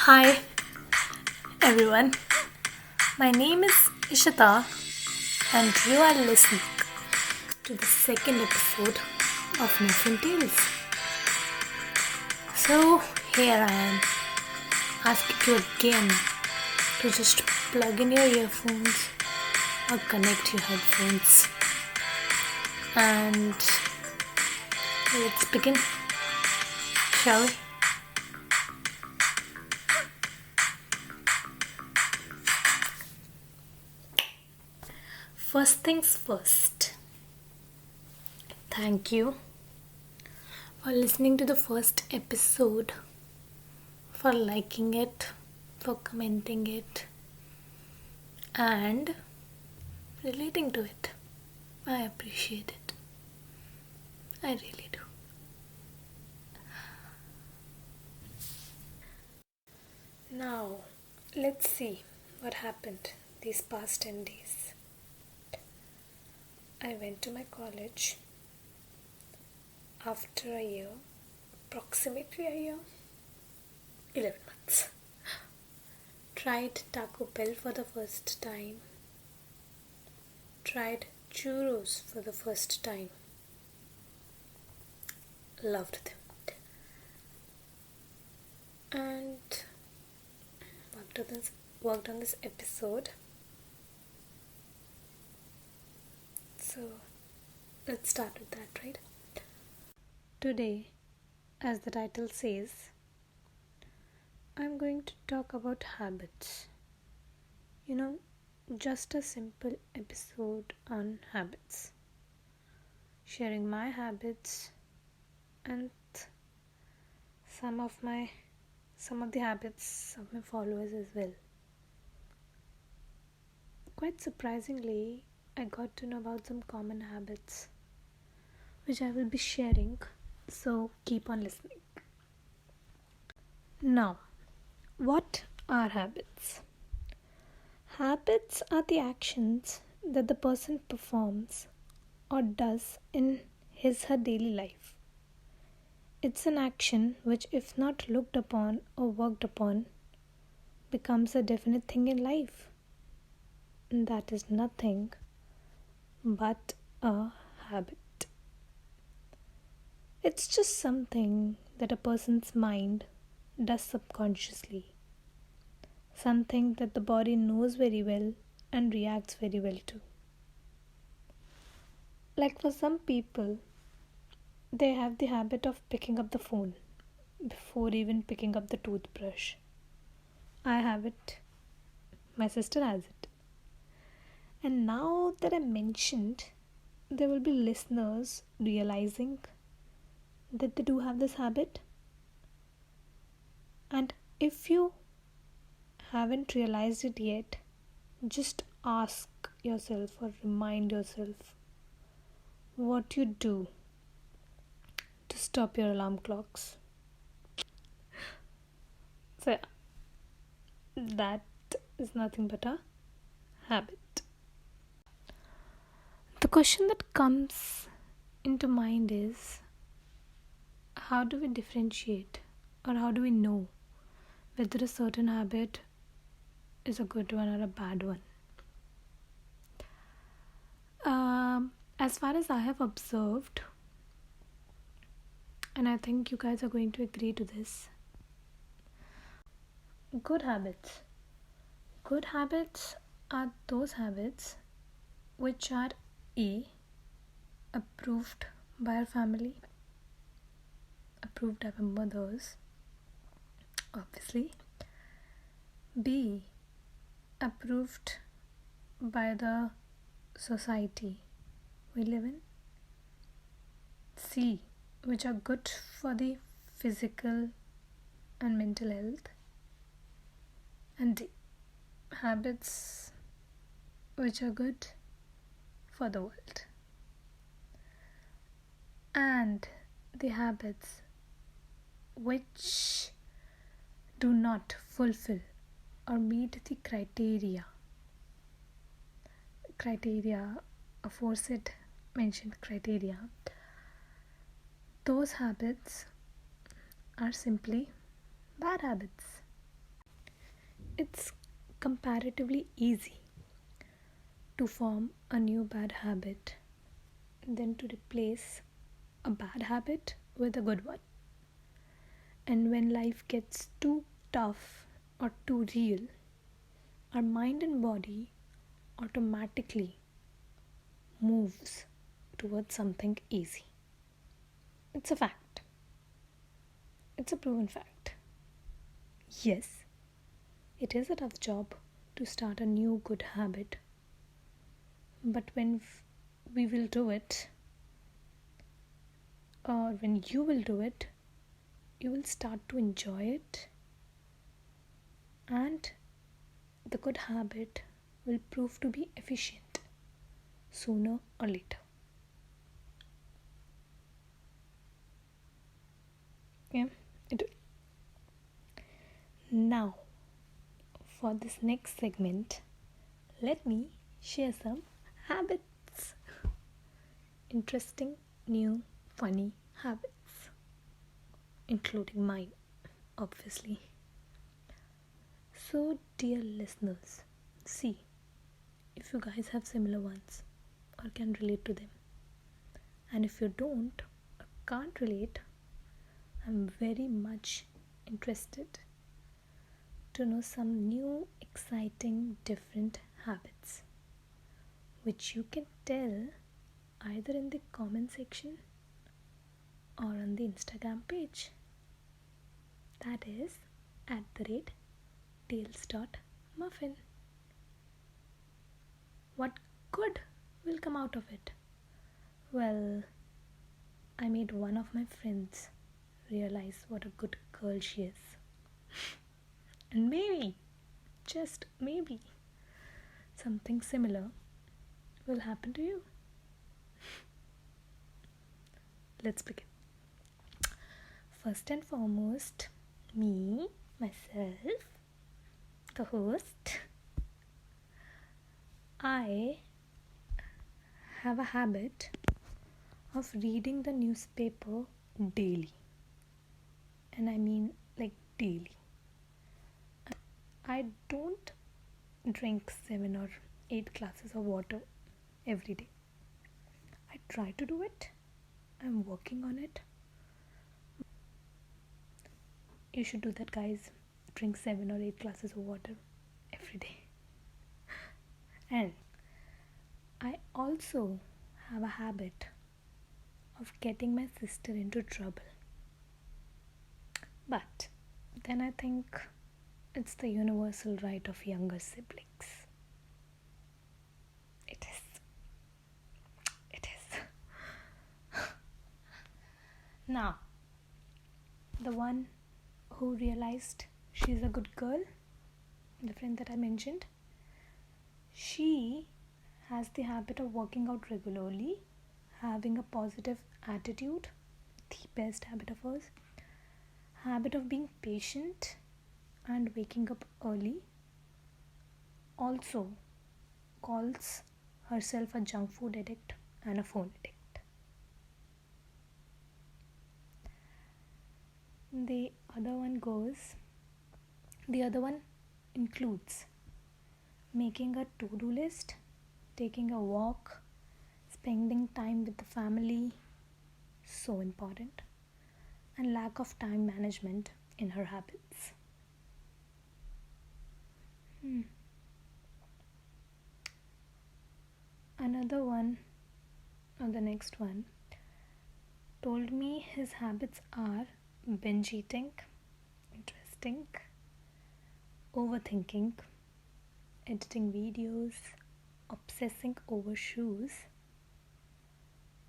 Hi everyone, my name is Ishita and you are listening to the second episode of Nothing Tales. So here I am asking you again to just plug in your earphones or connect your headphones and let's begin, shall we? First things first, thank you for listening to the first episode, for liking it, for commenting it, and relating to it. I appreciate it. I really do. Now, let's see what happened these past 10 days. I went to my college after a year, approximately a year, 11 months. Tried Taco Bell for the first time. Tried churros for the first time. Loved them. And worked on this episode. So let's start with that, right? Today, as the title says, I'm going to talk about habits. Just a simple episode on habits. Sharing my habits and some of the habits of my followers as well. Quite surprisingly, I got to know about some common habits which I will be sharing, so keep on listening. Now, what are habits? Habits are the actions that the person performs or does in his/her daily life. It's an action which, if not looked upon or worked upon, becomes a definite thing in life. And that is nothing but a habit. It's just something that a person's mind does subconsciously. Something that the body knows very well and reacts very well to. Like for some people, they have the habit of picking up the phone before even picking up the toothbrush. I have it. My sister has it. And now that I mentioned, there will be listeners realizing that they do have this habit. And if you haven't realized it yet, just ask yourself or remind yourself what you do to stop your alarm clocks. So, that is nothing but a habit. The question that comes into mind is, how do we differentiate or how do we know whether a certain habit is a good one or a bad one? As far as I have observed, and I think you guys are going to agree to this, good habits are those habits which are A, approved by our family, approved by our mothers, obviously. B, approved by the society we live in. C, which are good for the physical and mental health. And D, habits which are good for the world. And the habits which do not fulfill or meet the criteria, aforesaid mentioned criteria, those habits are simply bad habits. it's comparatively easy to form a new bad habit than to replace a bad habit with a good one. And when life gets too tough or too real, our mind and body automatically moves towards something easy. It's a fact. It's a proven fact. Yes, it is a tough job to start a new good habit. But when we will do it, or when you will do it, you will start to enjoy it, and the good habit will prove to be efficient sooner or later. Yeah, it now for this next segment, let me share some habits. Interesting, new, funny habits, including mine, obviously. So, dear listeners, see if you guys have similar ones or can relate to them. And if you don't or can't relate, I'm very much interested to know some new, exciting, different habits which you can tell either in the comment section or on the Instagram page. That is @tales.muffin. What good will come out of it? Well, I made one of my friends realize what a good girl she is. And maybe, just maybe, something similar will happen to you. Let's begin. First and foremost, me, myself, the host, I have a habit of reading the newspaper daily. And I mean like daily. I don't drink 7 or 8 glasses of water every day. I try to do it. I'm working on it. You should do that, guys. Drink 7 or 8 glasses of water every day. And I also have a habit of getting my sister into trouble. But then I think it's the universal right of younger siblings. It is. It is. Now, the one who realized she's a good girl, the friend that I mentioned, she has the habit of working out regularly, having a positive attitude, the best habit of hers, habit of being patient and waking up early, also calls herself a junk food addict and a phone addict. The other one includes making a to-do list, taking a walk, spending time with the family, so important, and lack of time management in her habits. Another one, or the next one, told me his habits are binge eating, interesting, overthinking, editing videos, obsessing over shoes,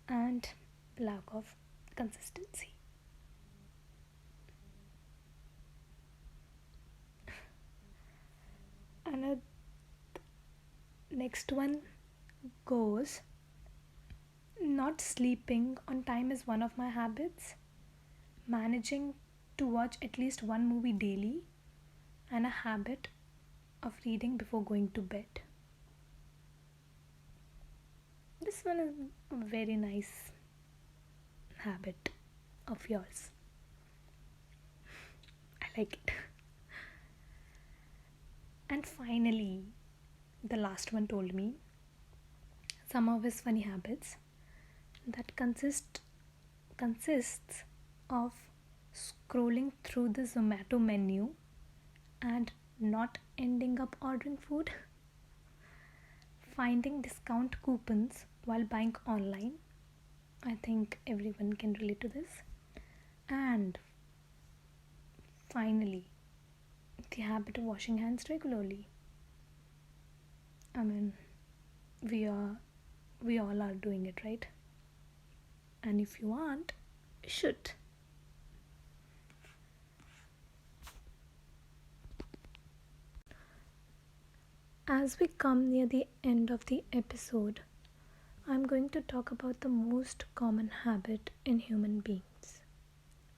and lack of consistency. And next one goes, not sleeping on time is one of my habits, managing to watch at least one movie daily, and a habit of reading before going to bed. This one is a very nice habit of yours. I like it. And finally, the last one told me some of his funny habits that consists of scrolling through the Zomato menu and not ending up ordering food, finding discount coupons while buying online. I think everyone can relate to this. And finally, the habit of washing hands regularly. I mean, we are we all are doing it, right? And if you aren't, you should. As we come near the end of the episode, I'm going to talk about the most common habit in human beings,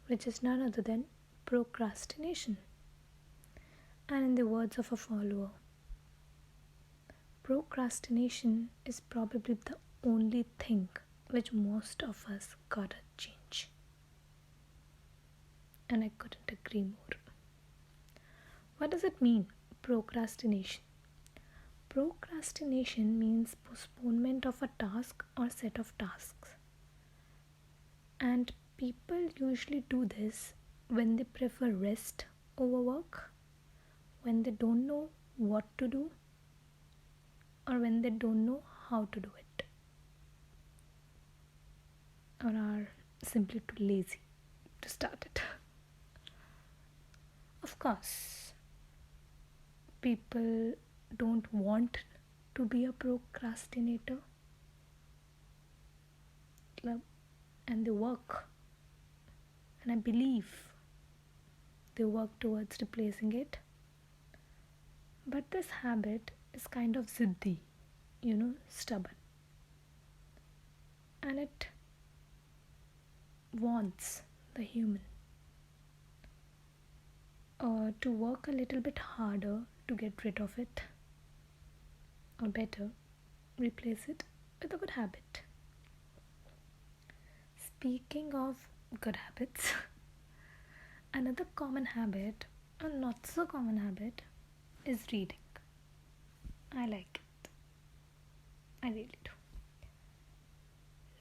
which is none other than procrastination. And in the words of a follower, procrastination is probably the only thing which most of us gotta change. And I couldn't agree more. What does it mean, procrastination? Procrastination means postponement of a task or set of tasks. And people usually do this when they prefer rest over work, when they don't know what to do, or when they don't know how to do it, or are simply too lazy to start it. Of course, people don't want to be a procrastinator, and they work, and I believe they work towards replacing it. But this habit is kind of ziddi, stubborn, and it wants the human to work a little bit harder to get rid of it, or better, replace it with a good habit. Speaking of good habits, another common habit, or not so common habit, is reading. I like it. I really do.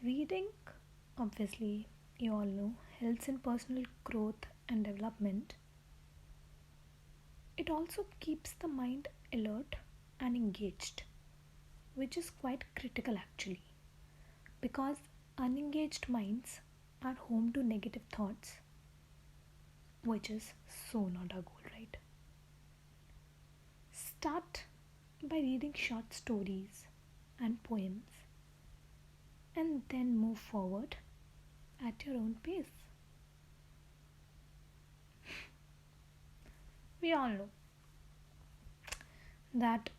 Reading, obviously, you all know, helps in personal growth and development. It also keeps the mind alert and engaged, which is quite critical actually, because unengaged minds are home to negative thoughts, which is so not our goal, right? Start by reading short stories and poems, and then move forward at your own pace. We all know that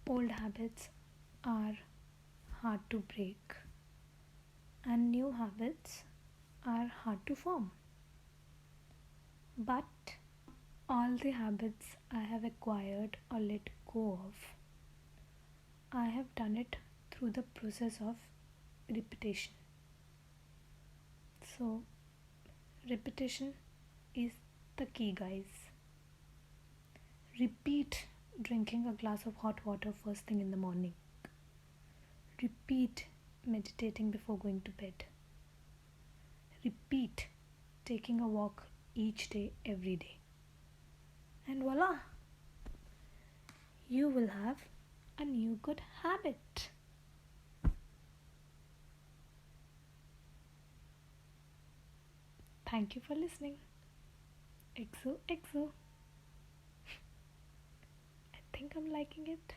old habits are hard to break and new habits are hard to form. But all the habits I have acquired or let go of, I have done it through the process of repetition. So, repetition is the key, guys. Repeat drinking a glass of hot water first thing in the morning. Repeat meditating before going to bed. Repeat taking a walk each day, every day. And voila! You will have a new good habit. Thank you for listening. XOXO. I think I'm liking it.